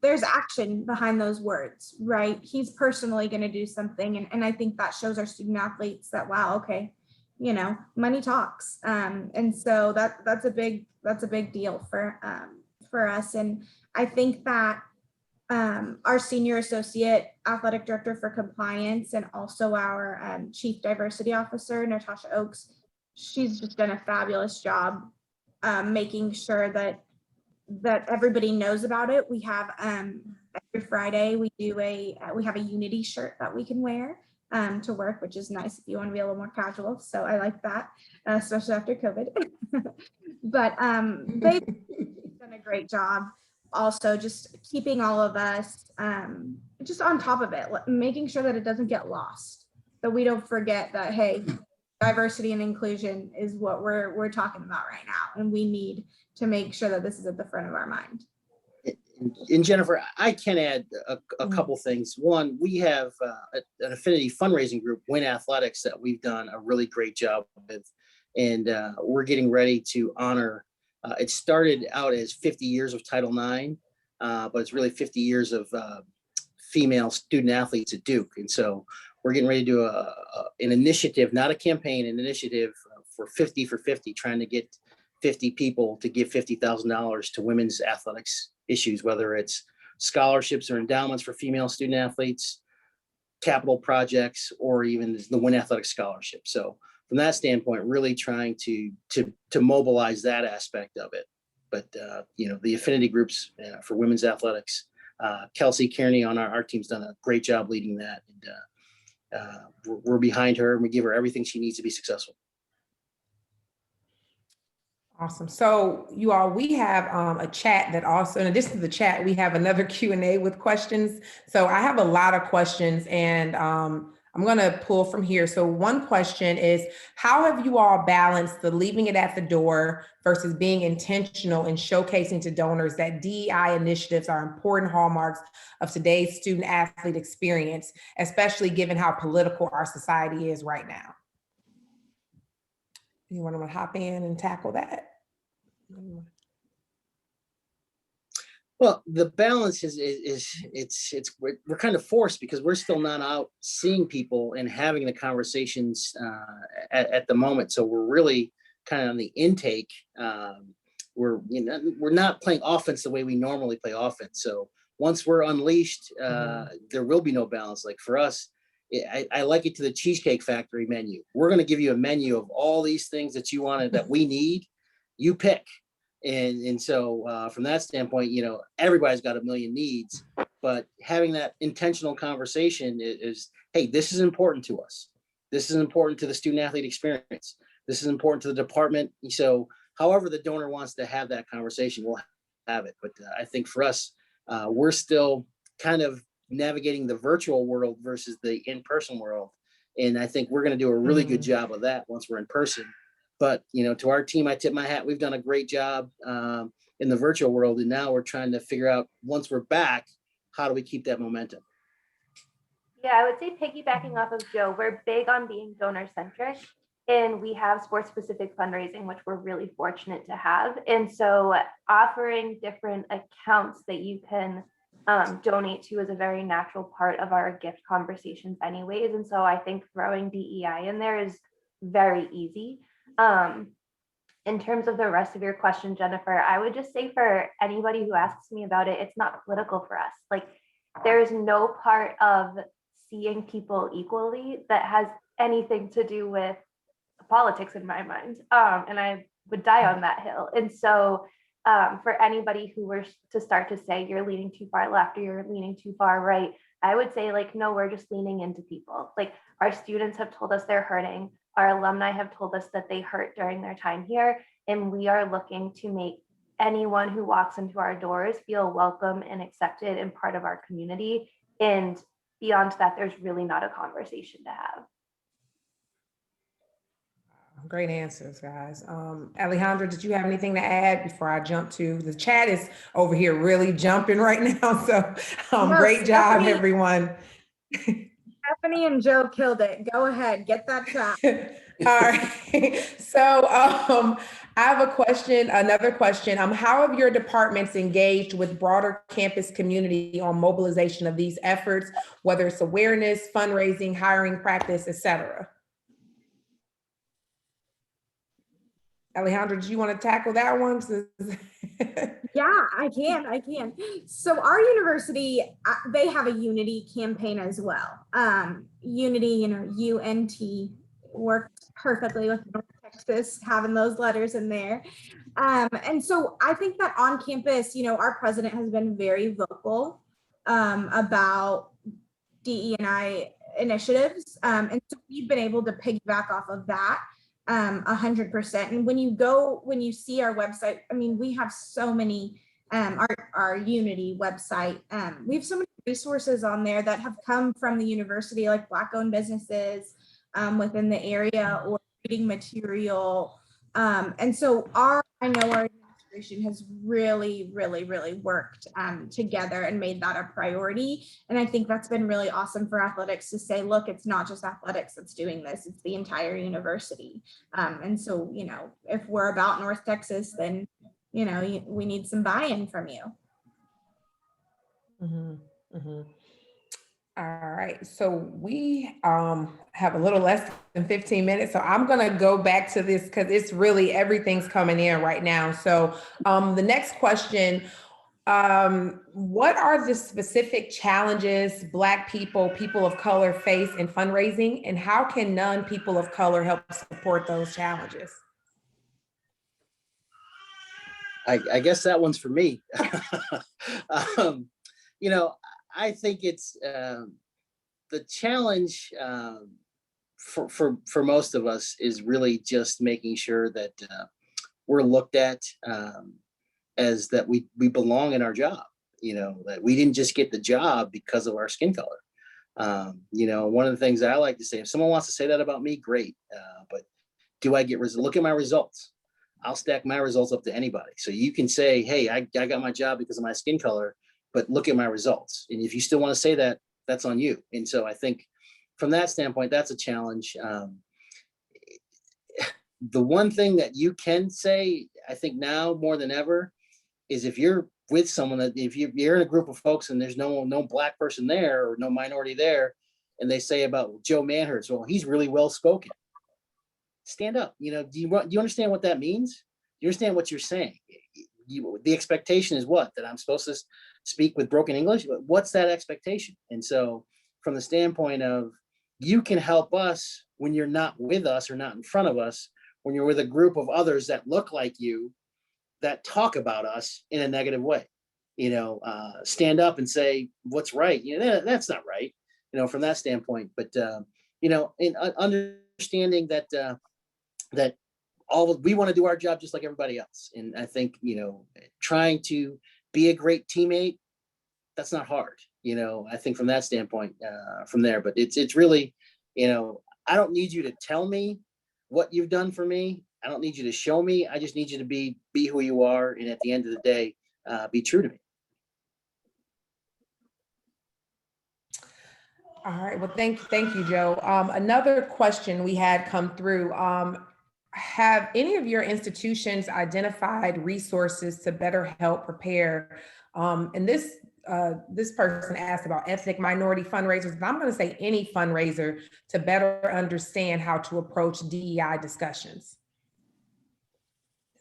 there's action behind those words, right? He's personally going to do something, and I think that shows our student athletes that, wow, okay, money talks, and so that's a big deal for us. And I think that our senior associate athletic director for compliance, and also our chief diversity officer, Natasha Oakes, she's just done a fabulous job making sure that everybody knows about it. We have every Friday we have a unity shirt that we can wear to work, which is nice if you want to be a little more casual. So I like that, especially after COVID. But they've done a great job. Also, just keeping all of us just on top of it, making sure that it doesn't get lost, that we don't forget that, hey, diversity and inclusion is what we're talking about right now, and we need to make sure that this is at the front of our mind. And Jennifer, I can add a couple things. One, we have an affinity fundraising group, Win Athletics, that we've done a really great job with, and we're getting ready to honor. It started out as 50 years of Title IX, but it's really 50 years of female student athletes at Duke. And so we're getting ready to do an initiative, not a campaign, an initiative for 50 for 50, trying to get 50 people to give $50,000 to women's athletics issues, whether it's scholarships or endowments for female student athletes, capital projects, or even the Win Athletic Scholarship. So from that standpoint, really trying to mobilize that aspect of it. But the affinity groups for women's athletics, Kelsey Kearney on our team's done a great job leading that, and we're behind her, and we give her everything she needs to be successful. Awesome. So you all, we have a chat that also, in addition to the chat, we have another Q&A with questions. So I have a lot of questions, and I'm going to pull from here. So one question is, how have you all balanced the leaving it at the door versus being intentional in showcasing to donors that DEI initiatives are important hallmarks of today's student athlete experience, especially given how political our society is right now? You want to hop in and tackle that? Well, the balance is we're kind of forced, because we're still not out seeing people and having the conversations at the moment. So we're really kind of on the intake. We're not playing offense the way we normally play offense. So once we're unleashed, there will be no balance. Like for us, I like it to the Cheesecake Factory menu. We're going to give you a menu of all these things that you wanted, that we need. You pick. And so from that standpoint, everybody's got a million needs, but having that intentional conversation is, hey, this is important to us. This is important to the student athlete experience. This is important to the department. So however the donor wants to have that conversation, we'll have it. But I think for us, we're still kind of navigating the virtual world versus the in-person world. And I think we're going to do a really good job of that once we're in person. But, to our team, I tip my hat. We've done a great job in the virtual world. And now we're trying to figure out, once we're back, how do we keep that momentum? Yeah, I would say, piggybacking off of Joe, we're big on being donor centric, and we have sports specific fundraising, which we're really fortunate to have. And so offering different accounts that you can donate to is a very natural part of our gift conversations anyways. And so I think throwing DEI in there is very easy. In terms of the rest of your question, Jennifer, I would just say, for anybody who asks me about it, it's not political for us. Like, there's no part of seeing people equally that has anything to do with politics in my mind. And I would die on that hill. And so for anybody who were to start to say you're leaning too far left or you're leaning too far right, I would say like, no, we're just leaning into people. Like our students have told us they're hurting. Our alumni have told us that they hurt during their time here. And we are looking to make anyone who walks into our doors feel welcome and accepted and part of our community. And beyond that, there's really not a conversation to have. Great answers, guys. Alejandra, did you have anything to add before I jump to the chat is over here really jumping right now. So No, great job, Stephanie- everyone. Stephanie and Joe killed it. Go ahead, get that chat. All right. So I have a question, another question. How have your departments engaged with broader campus community on mobilization of these efforts, whether it's awareness, fundraising, hiring practice, et cetera? Alejandra, do you want to tackle that one? Yeah, I can. So our university, they have a Unity campaign as well. Unity, UNT worked perfectly with North Texas, having those letters in there. And so I think that on campus, our president has been very vocal about DE&I initiatives. And so we've been able to piggyback off of that 100%. And when you see our website, we have so many, our Unity website, we have so many resources on there that have come from the university, like Black-owned businesses within the area or reading material. And so I know our administration has really worked together and made that a priority. And I think that's been really awesome for athletics to say, look, it's not just athletics that's doing this, it's the entire university. And so, if we're about North Texas, then, we need some buy-in from you. All right, so we have a little less than 15 minutes, so I'm gonna go back to this because it's really, everything's coming in right now. So the next question, what are the specific challenges Black people, people of color face in fundraising, and how can non-people of color help support those challenges? I guess that one's for me. I think it's the challenge for most of us is really just making sure that we're looked at as that we belong in our job. That we didn't just get the job because of our skin color. One of the things I like to say, if someone wants to say that about me, great. But do I get results? Look at my results. I'll stack my results up to anybody. So you can say, hey, I got my job because of my skin color, but look at my results. And if you still want to say that, that's on you. And so I think from that standpoint, that's a challenge. The one thing that you can say, I think now more than ever, is if you're with someone that if you're in a group of folks and there's no Black person there or no minority there, and they say about Joe Manhertz, well, he's really well spoken. Stand up. Do you understand what that means? You understand what you're saying? The expectation is what? That I'm supposed to speak with broken English? What's that expectation? And so from the standpoint of you can help us when you're not with us or not in front of us, when you're with a group of others that look like you, that talk about us in a negative way, stand up and say what's right. That's not right, from that standpoint. But, in understanding that, that we want to do our job just like everybody else. And I think, trying to be a great teammate, that's not hard. I think from that standpoint, from there, but it's really, I don't need you to tell me what you've done for me. I don't need you to show me. I just need you to be who you are. And at the end of the day, be true to me. All right, well, thank you, Joe. Another question we had come through, have any of your institutions identified resources to better help prepare? And this person asked about ethnic minority fundraisers, but I'm going to say any fundraiser to better understand how to approach DEI discussions.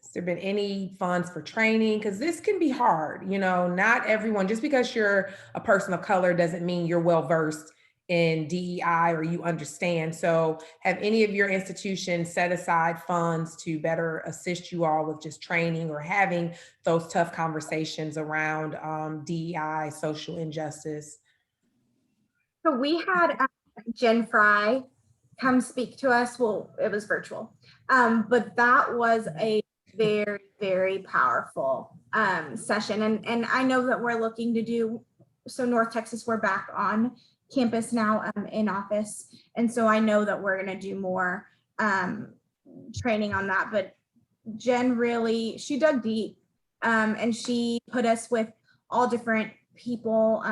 Has there been any funds for training? Because this can be hard, not everyone, just because you're a person of color doesn't mean you're well-versed in DEI or you understand. So have any of your institutions set aside funds to better assist you all with just training or having those tough conversations around DEI, social injustice? So we had Jen Fry come speak to us. Well, it was virtual, but that was a very, very powerful session. And I know that we're looking to do, so North Texas, we're back on campus now in office. And so I know that we're going to do more training on that. But Jen really, she dug deep and she put us with all different people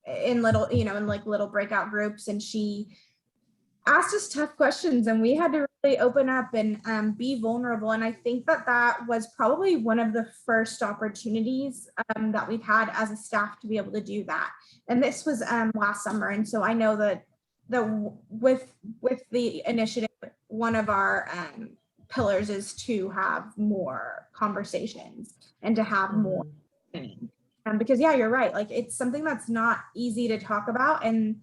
in little, in like little breakout groups. And she asked us tough questions and we had to really open up and be vulnerable. And I think that that was probably one of the first opportunities that we've had as a staff to be able to do that. And this was last summer. And so I know that with the initiative, one of our pillars is to have more conversations and to have more training. Because yeah, you're right. Like it's something that's not easy to talk about. And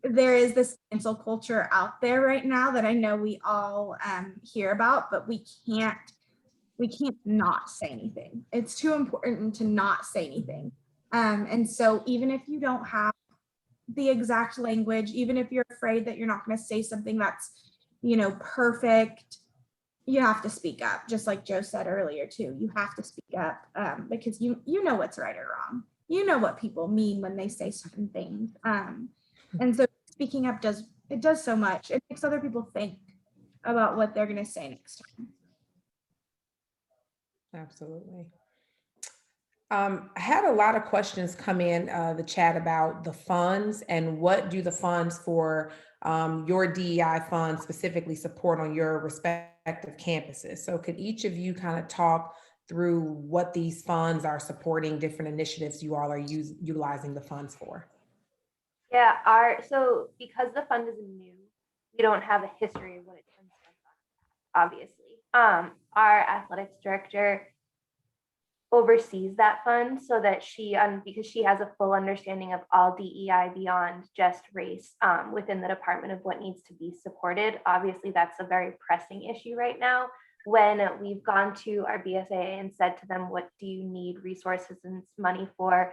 there is this cancel culture out there right now that I know we all hear about, but we can't not say anything. It's too important to not say anything. And so even if you don't have the exact language, even if you're afraid that you're not going to say something that's, perfect, you have to speak up. Just like Joe said earlier too, you have to speak up because you know what's right or wrong. You know what people mean when they say certain things. And so speaking up does so much. It makes other people think about what they're going to say next time. Absolutely. I had a lot of questions come in the chat about the funds and what do the funds for your DEI fund specifically support on your respective campuses. So could each of you kind of talk through what these funds are supporting, different initiatives you all are utilizing the funds for? Yeah, so because the fund is new, we don't have a history of what it's been spent on, obviously. Our athletics director oversees that fund so that because she has a full understanding of all DEI beyond just race within the department of what needs to be supported. Obviously, that's a very pressing issue right now. When we've gone to our BSA and said to them, what do you need resources and money for?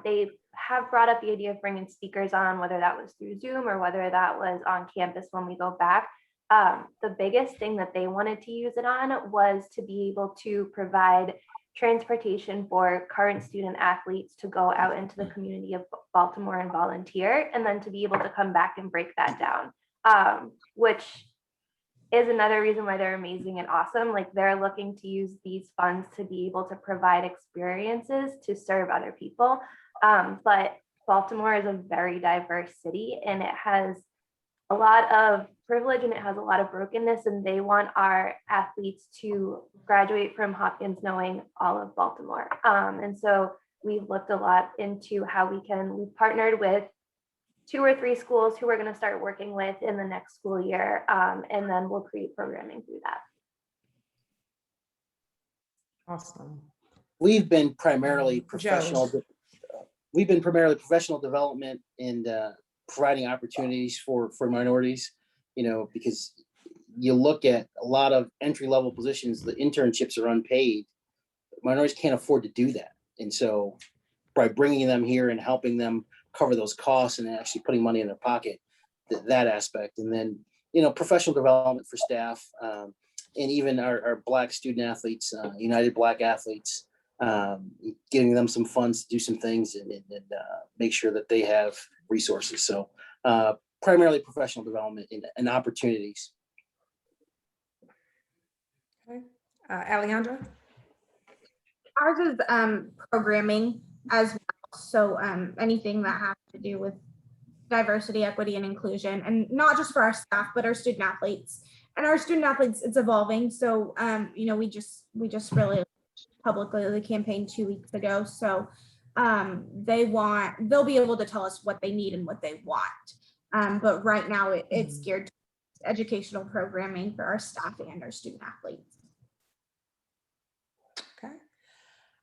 They have brought up the idea of bringing speakers on, whether that was through Zoom or whether that was on campus when we go back. The biggest thing that they wanted to use it on was to be able to provide transportation for current student athletes to go out into the community of Baltimore and volunteer, and then to be able to come back and break that down, which is another reason why they're amazing and awesome. Like they're looking to use these funds to be able to provide experiences to serve other people. But Baltimore is a very diverse city and it has a lot of privilege and it has a lot of brokenness, and they want our athletes to graduate from Hopkins knowing all of Baltimore. And so we've looked a lot into how we've partnered with 2 or 3 schools who we're going to start working with in the next school year. And then we'll create programming through that. Awesome. We've been primarily professional development and providing opportunities for minorities, because you look at a lot of entry-level positions, the internships are unpaid. Minorities can't afford to do that. And so by bringing them here and helping them cover those costs and actually putting money in their pocket, that aspect. And then, professional development for staff and even our Black student athletes, United Black Athletes, giving them some funds to do some things and make sure that they have resources. So primarily professional development and opportunities. Okay. Alejandra? Ours is programming as well. So anything that has to do with diversity, equity, and inclusion, and not just for our staff, but our student athletes. And our student athletes, it's evolving. So we just really publicly the campaign 2 weeks ago. So they'll be able to tell us what they need and what they want. But right now it's geared to educational programming for our staff and our student athletes. Okay.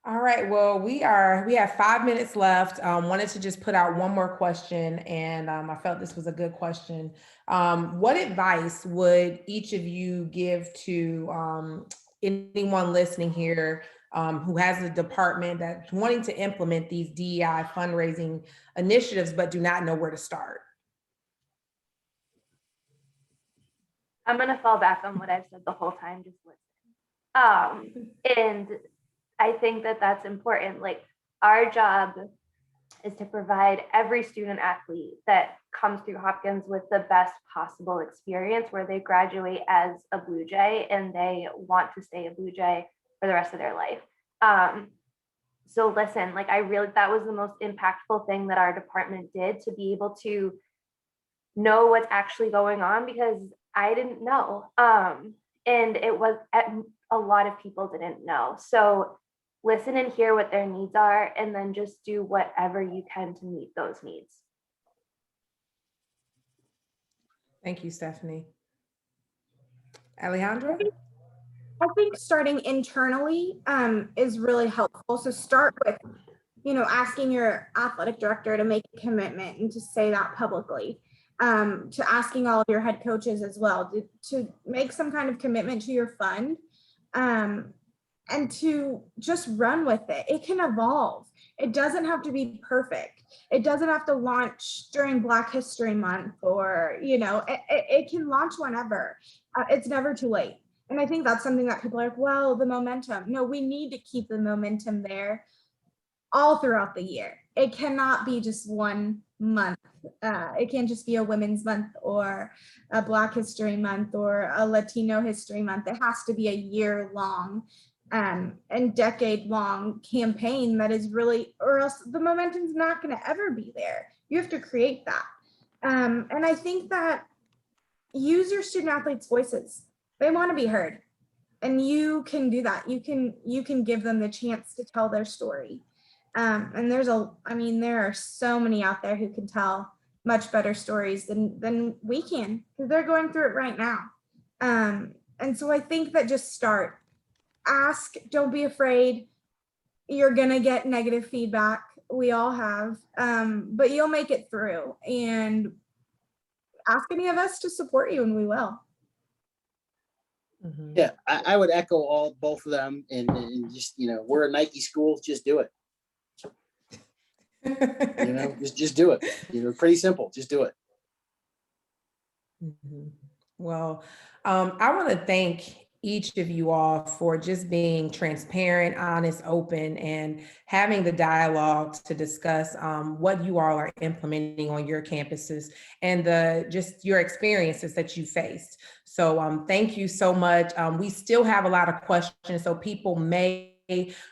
All right, well, we have 5 minutes left. Wanted to just put out one more question, and I felt this was a good question. What advice would each of you give to anyone listening here who has a department that's wanting to implement these DEI fundraising initiatives, but do not know where to start? I'm going to fall back on what I've said the whole time, just listen. And I think that that's important. Like, our job is to provide every student athlete that comes through Hopkins with the best possible experience where they graduate as a Blue Jay and they want to stay a Blue Jay for the rest of their life. So listen, like, that was the most impactful thing that our department did, to be able to know what's actually going on, because I didn't know. And it was, a lot of people didn't know. So listen and hear what their needs are, and then just do whatever you can to meet those needs. Thank you, Stephanie. Alejandra? I think starting internally is really helpful. So start with, asking your athletic director to make a commitment and to say that publicly. To asking all of your head coaches as well to make some kind of commitment to your fund, and to just run with it. It can evolve. It doesn't have to be perfect. It doesn't have to launch during Black History Month, or, it can launch whenever. It's never too late. And I think that's something that people are like, well, the momentum. No, we need to keep the momentum there all throughout the year. It cannot be just one month. It can't just be a Women's Month or a Black History Month or a Latino History Month. It has to be a year-long and decade-long campaign that is really, or else the momentum's not going to ever be there. You have to create that. And I think that use your student athletes' voices. They want to be heard, and you can do that. You can give them the chance to tell their story. And there are so many out there who can tell much better stories than we can, because they're going through it right now. And so I think that just start, ask, don't be afraid. You're gonna get negative feedback. We all have, but you'll make it through. And ask any of us to support you, and we will. Mm-hmm. Yeah, I would echo both of them, and just, we're a Nike school, just do it. Just do it. Pretty simple, just do it. Mm-hmm. Well, I want to thank each of you all for just being transparent, honest, open, and having the dialogue to discuss what you all are implementing on your campuses and just your experiences that you faced. So thank you so much. We still have a lot of questions, so people may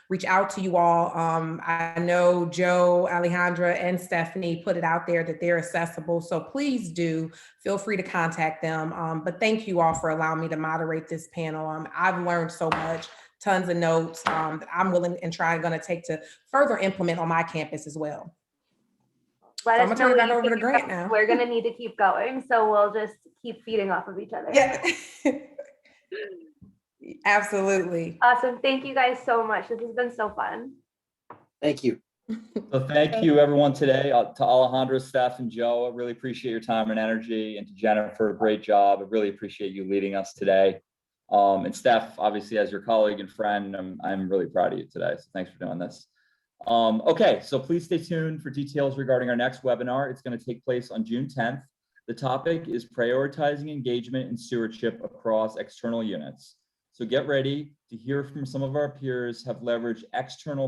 reach out to you all. I know Joe, Alejandra, and Stephanie put it out there that they're accessible, so please do feel free to contact them. But thank you all for allowing me to moderate this panel. I've learned so much, tons of notes that I'm willing and going to take to further implement on my campus as well. Let so us I'm gonna turn know it back over to Grant now. We're going to need to keep going, so we'll just keep feeding off of each other. Yeah. Absolutely. Awesome. Thank you guys so much. This has been so fun. Thank you. So thank you everyone today, to Alejandra, Steph, and Joe. I really appreciate your time and energy, and to Jennifer, great job. I really appreciate you leading us today. And Steph, obviously, as your colleague and friend, I'm really proud of you today. So thanks for doing this. Okay, so please stay tuned for details regarding our next webinar. It's going to take place on June 10th. The topic is prioritizing engagement and stewardship across external units. So get ready to hear from some of our peers have leveraged external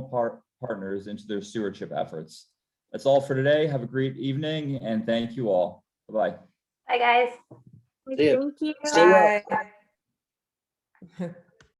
partners into their stewardship efforts. That's all for today. Have a great evening, and thank you all. Bye-bye. Bye, guys. See ya. Thank you. Stay well. Bye.